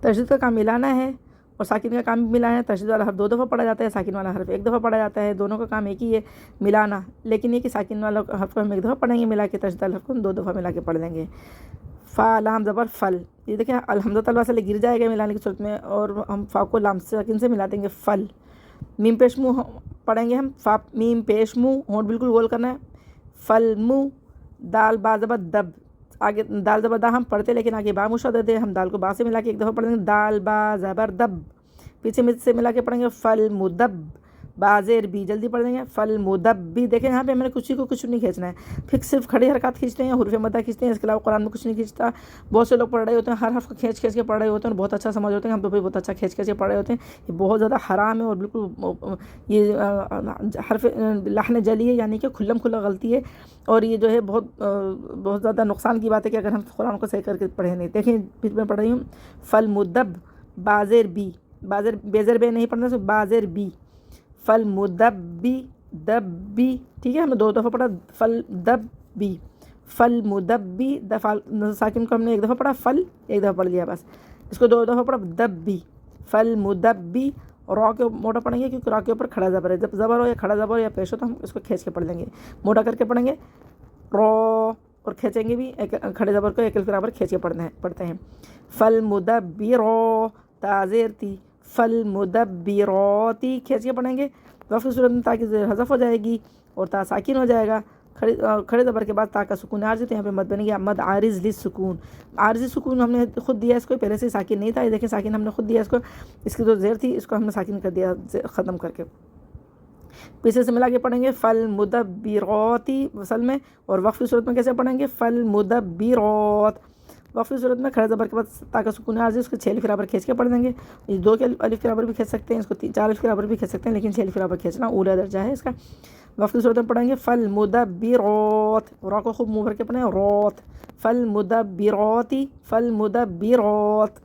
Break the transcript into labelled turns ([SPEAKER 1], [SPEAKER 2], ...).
[SPEAKER 1] تشدد کا کام ملانا ہے اور ساکن کا کام بھی ملانا ہے. تشدد والا حرف 2 دفعہ پڑھا جاتا ہے, ساکن والا حرف 1 دفعہ پڑھا جاتا ہے. دونوں کا کام ایک ہی ہے, ملانا. لیکن یہ کہ ساکن والا حرف کو ہم 1 دفعہ پڑھیں گے ملا کے, تشدد والا حرف کو ہم 2 دفعہ ملا کے پڑھ دیں گے. فا لام زبر فل, یہ دیکھیں الحمزۃ الوصل گر جائے گا ملانے کی صورت میں, اور ہم فا کو لام ساکن سے ملا دیں گے فل. میم پیش منہ پڑھیں گے ہم, فا میم پیش منہ, ہونٹ بالکل گول کرنا ہے. فل منہ. دال با زبر دب, آگے دال زبر دا ہم پڑھتے لیکن آگے با مشدد ہے, ہم دال کو با سے ملا کے 1 دفعہ پڑھ دیں گے. دال با زبر دب, پیچھے سے ملا کے پڑھیں گے فل مدب. با زیر بی جلدی پڑھ دیں گے فل مدب بھی. دیکھیں یہاں پہ میں نے کچھ نہیں کھینچنا ہے, پھر صرف کھڑی حرکات کھینچتے ہیں, حروف مدہ کھینچتے ہیں, اس کے علاوہ قرآن میں کچھ نہیں کھینچتا. بہت سے لوگ پڑھ رہے ہوتے ہیں, ہر حرف کو کھینچ کے پڑھ رہے ہوتے ہیں, بہت اچھا سمجھ ہوتے ہیں. ہم تو بہت اچھا کھینچ کے پڑھ رہے ہوتے ہیں. یہ بہت زیادہ حرام ہے اور بالکل یہ حرف لحن جلی ہے, یعنی کہ کھلم کھلا غلطی ہے. اور یہ جو ہے بہت زیادہ نقصان کی بات ہے کہ اگر ہم قرآن کو صحیح کر کے پڑھیں نہیں. دیکھیں پھر میں پڑھ رہی ہوں فل مدب بازر بی, بازر بیزر بے نہیں پڑھنا, بازر بی. فل مدب بی دب بی, ٹھیک ہے, ہم نے 2 دفعہ پڑھا فل دب بی. فل مدب بی, ساکن کو ہم نے 1 دفعہ پڑھا, فل 1 دفعہ پڑھ لیا بس. اس کو 2 دفعہ پڑھا دب بی. Full مدب be. را کے موٹا پڑھیں گے کیونکہ را کے اوپر کھڑا زبر ہے, جب زبر ہو یا کھڑا زبر ہو یا پیش ہو تو ہم اس کو کھینچ کے پڑھ لیں گے, موٹا کر کے پڑھیں گے رو, اور کھینچیں گے بھی کھڑے زبر کو 1 الف برابر کھینچ کے پڑھتے ہیں. فل مدبرو تازیر تی, فل مدبراتی کھینچ کے پڑھیں گے. وقف کی صورت میں تا کی زیر حذف ہو جائے گی اور تا ساکن ہو جائے گا. کھڑے زبر کے بعد تا کا سکون عارض ہے, یہاں پہ مد بنے گا مد عارض للسکون. عارضی سکون ہم نے خود دیا اس کو, پہلے سے ساکن نہیں تھا, یہ دیکھیں ساکن ہم نے خود دیا اس کو, اس کی جو زیر تھی اس کو ہم نے ساکن کر دیا ختم کر کے. پیچھے سے ملا کے پڑھیں گے فل مدبراتی وصل میں, اور وقف کی صورت میں کیسے پڑھیں گے فل مدبرات. وقف کی صورت میں کھڑے زبر کے بعد تا کا سکون عارضی, اس کو 6 الف برابر کھینچ کے پڑھ دیں گے. یہ 2 کے الف کے برابر بھی کھینچ سکتے ہیں, اس کو 4 الف کے برابر بھی کھینچ سکتے ہیں, لیکن 6 الف کے برابر کھینچنا اولا درجہ ہے اس کا. وقف کی صورت میں پڑھیں گے فل مدبرات, را کو خوب منہ بھر کے پڑھیں روت. فل مدبراتی, فل مدبرات.